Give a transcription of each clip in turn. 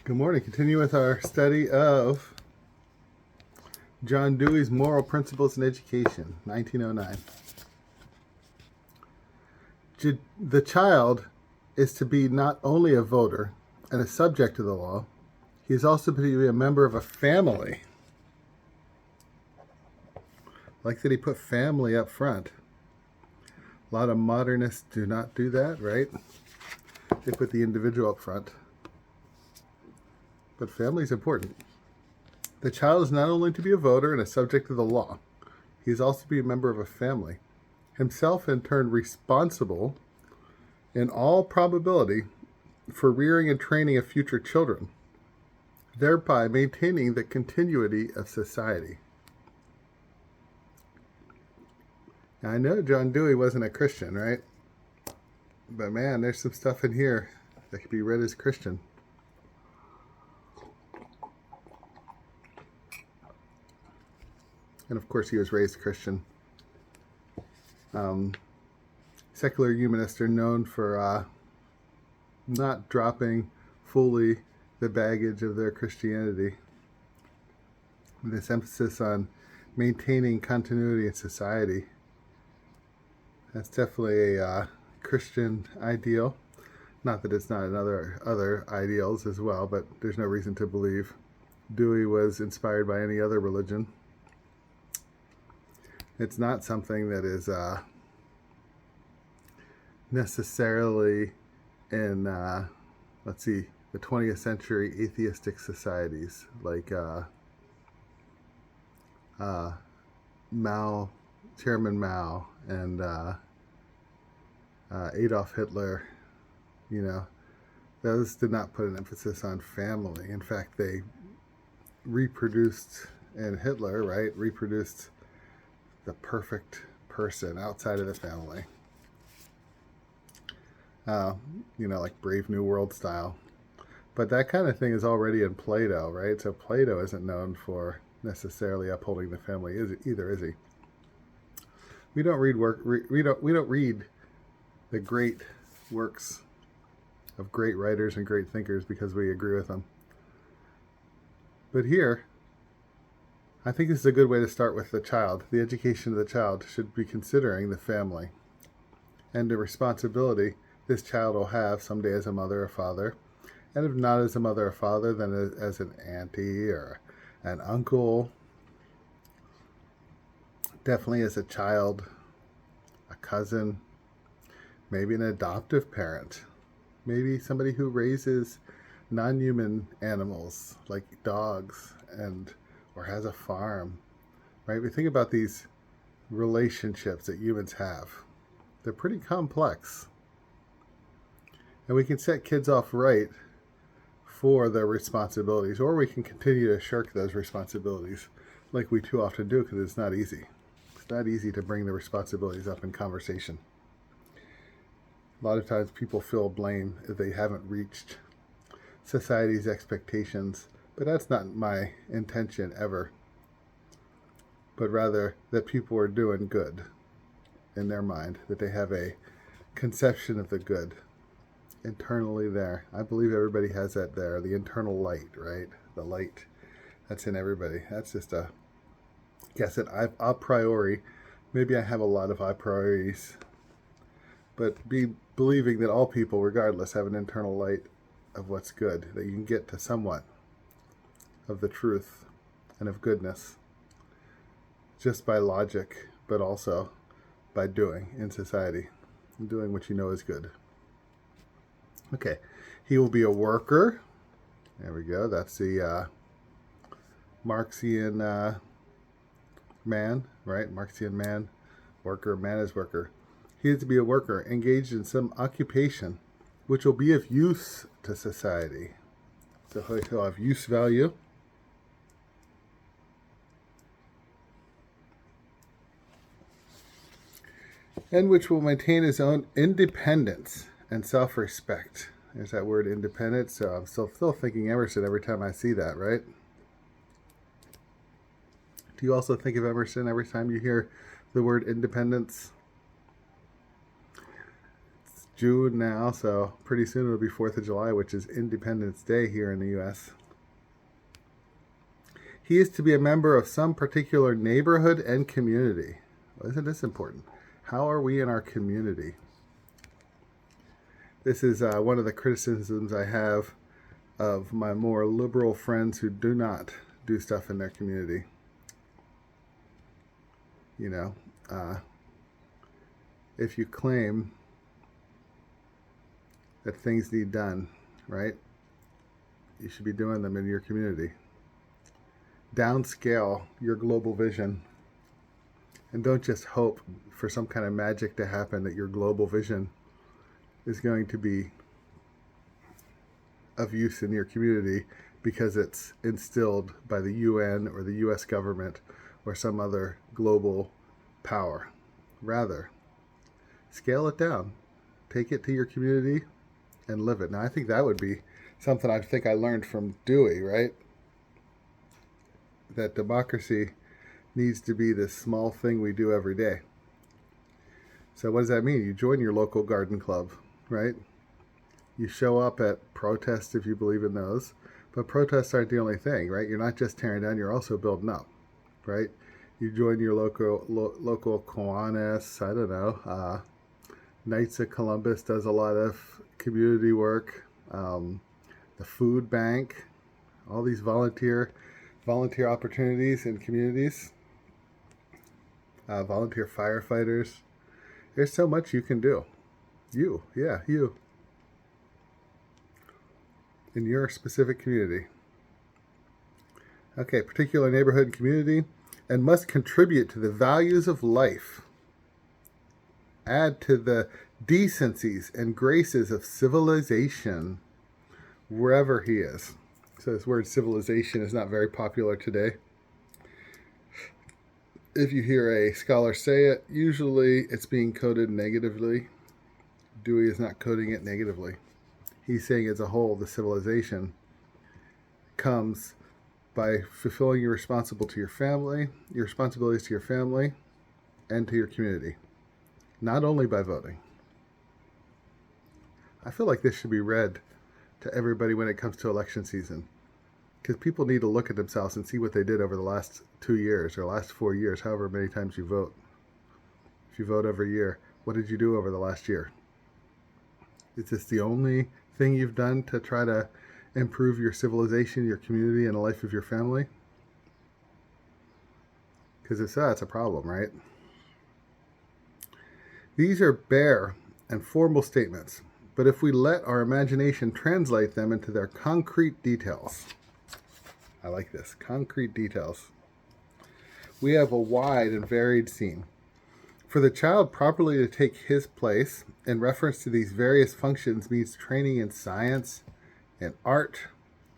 Good morning. Continue with our study of John Dewey's Moral Principles in Education, 1909. The child is to be not only a voter and a subject to the law, he is also to be a member of a family. Like that he put family up front. A lot of modernists do not do that, right? They put the individual up front. But family is important. The child is not only to be a voter and a subject to the law, he is also to be a member of a family, himself in turn responsible, in all probability, for rearing and training of future children, thereby maintaining the continuity of society. Now, I know John Dewey wasn't a Christian, right? But man, there's some stuff in here that could be read as Christian. And of course, he was raised Christian. Secular humanists are known for not dropping fully the baggage of their Christianity. This emphasis on maintaining continuity in society. That's definitely a Christian ideal. Not that it's not in other ideals as well, but there's no reason to believe Dewey was inspired by any other religion. It's not something that is necessarily in, the 20th century atheistic societies like Chairman Mao, and Adolf Hitler. Those did not put an emphasis on family. In fact, they reproduced, and Hitler, right, reproduced the perfect person outside of the family. Like Brave New World style. But that kind of thing is already in Plato, right? So Plato isn't known for necessarily upholding the family either, is he? We don't read we don't read the great works of great writers and great thinkers because we agree with them. But here, I think this is a good way to start with the child. The education of the child should be considering the family and the responsibility this child will have someday as a mother or father. And if not as a mother or father, then as an auntie or an uncle. Definitely as a child, a cousin, maybe an adoptive parent, maybe somebody who raises non-human animals like dogs or has a farm, right? We think about these relationships that humans have. They're pretty complex. And we can set kids off right for their responsibilities, or we can continue to shirk those responsibilities like we too often do, because it's not easy. It's not easy to bring the responsibilities up in conversation. A lot of times people feel blame if they haven't reached society's expectations, but that's not my intention ever. But rather that people are doing good in their mind, that they have a conception of the good internally there. I believe everybody has that there, the internal light, right? The light that's in everybody. That's just a a priori. Maybe I have a lot of a prioris, but believing that all people, regardless, have an internal light of what's good, that you can get to somewhat of the truth and of goodness just by logic, but also by doing in society, and doing what you know is good. Okay, he will be a worker. There we go. That's the Marxian man, right? Marxian man, worker, man is worker. He is to be a worker, engaged in some occupation which will be of use to society. So he'll have use value. And which will maintain his own independence and self-respect. There's that word independence. So I'm still thinking Emerson every time I see that, right? Do you also think of Emerson every time you hear the word independence? June now, so pretty soon it'll be 4th of July, which is Independence Day here in the U.S. He is to be a member of some particular neighborhood and community. Well, isn't this important? How are we in our community? This is one of the criticisms I have of my more liberal friends who do not do stuff in their community. You know, if you claim that things need done, right, you should be doing them in your community. Downscale your global vision, and don't just hope for some kind of magic to happen that your global vision is going to be of use in your community because it's instilled by the UN or the US government or some other global power. Rather, scale it down, take it to your community and live it. Now, I think that would be something I think I learned from Dewey, right? That democracy needs to be this small thing we do every day. So what does that mean? You join your local garden club, right? You show up at protests if you believe in those, but protests aren't the only thing, right? You're not just tearing down, you're also building up, right? You join your local Kiwanis, I don't know, Knights of Columbus does a lot of community work, the food bank, all these volunteer opportunities in communities, volunteer firefighters. There's so much you can do. You. In your specific community. Okay, particular neighborhood and community, and must contribute to the values of life. Add to the decencies and graces of civilization wherever he is. So this word civilization is not very popular today. If you hear a scholar say it, usually it's being coded negatively. Dewey is not coding it negatively. He's saying as a whole, the civilization comes by fulfilling your responsibilities to your family, and to your community. Not only by voting. I feel like this should be read to everybody when it comes to election season. Because people need to look at themselves and see what they did over the last 2 years or last 4 years, however many times you vote. If you vote every year, what did you do over the last year? Is this the only thing you've done to try to improve your civilization, your community, and the life of your family? Because if so, it's a problem, right? These are bare and formal statements, but if we let our imagination translate them into their concrete details, I like this, concrete details, we have a wide and varied scene. For the child properly to take his place in reference to these various functions means training in science, in art,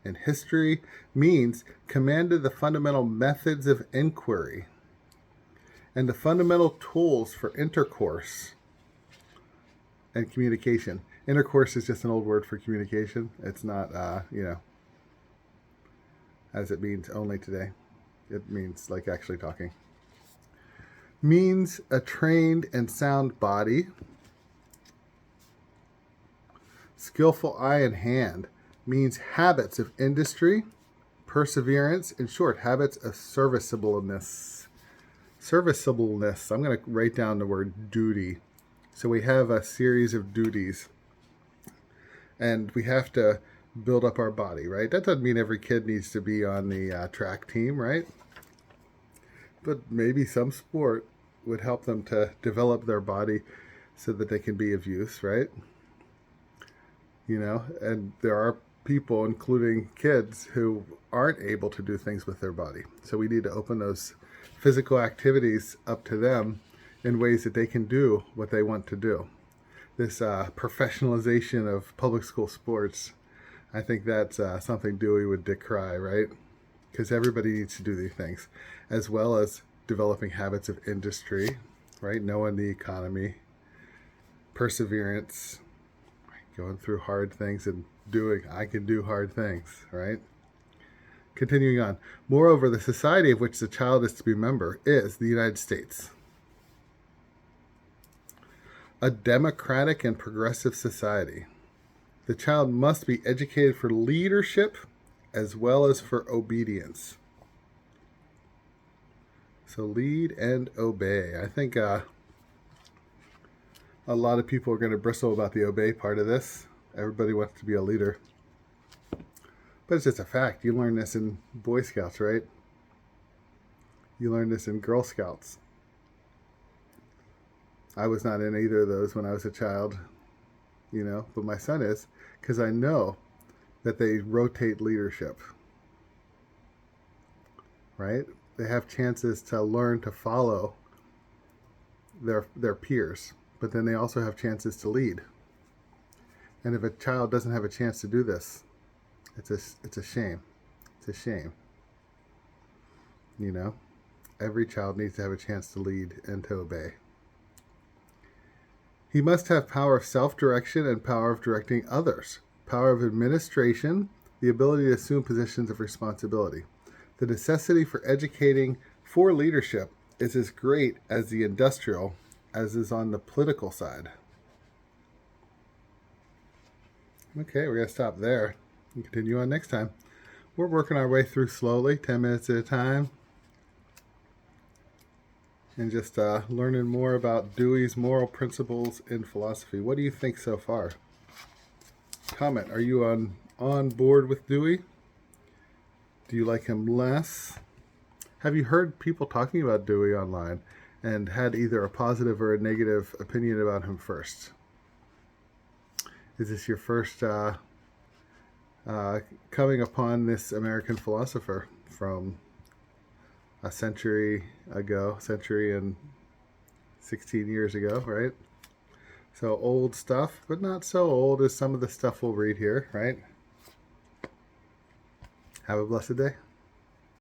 in history, means command of the fundamental methods of inquiry and the fundamental tools for intercourse and communication. Intercourse is just an old word for communication. It's not, as it means only today. It means like actually talking. Means a trained and sound body, skillful eye and hand, means habits of industry, perseverance, in short, habits of serviceableness. Serviceableness, I'm going to write down the word duty. So we have a series of duties, and we have to build up our body, right? That doesn't mean every kid needs to be on the track team, right? But maybe some sport would help them to develop their body so that they can be of use, right? And there are people, including kids, who aren't able to do things with their body. So we need to open those physical activities up to them in ways that they can do what they want to do. This professionalization of public school sports, I think that's something Dewey would decry, right? Because everybody needs to do these things, as well as developing habits of industry, right? Knowing the economy, perseverance, going through hard things and I can do hard things, right? Continuing on. Moreover, the society of which the child is to be a member is the United States. a democratic and progressive society. The child must be educated for leadership as well as for obedience. So lead and obey. I think a lot of people are going to bristle about the obey part of this. Everybody wants to be a leader. But it's just a fact. You learn this in Boy Scouts, right? You learn this in Girl Scouts. I was not in either of those when I was a child, but my son is, because I know that they rotate leadership, right? They have chances to learn to follow their peers, but then they also have chances to lead. And if a child doesn't have a chance to do this, it's a shame. It's a shame. Every child needs to have a chance to lead and to obey. He must have power of self-direction and power of directing others, power of administration, the ability to assume positions of responsibility. The necessity for educating for leadership is as great as the industrial as is on the political side. Okay, we're going to stop there and continue on next time. We're working our way through slowly, 10 minutes at a time, and just learning more about Dewey's moral principles in philosophy. What do you think so far? Comment. Are you on board with Dewey? Do you like him less? Have you heard people talking about Dewey online and had either a positive or a negative opinion about him first? Is this your first coming upon this American philosopher from a century and 16 years ago, right? So old stuff, but not so old as some of the stuff we'll read here, right? Have a blessed day.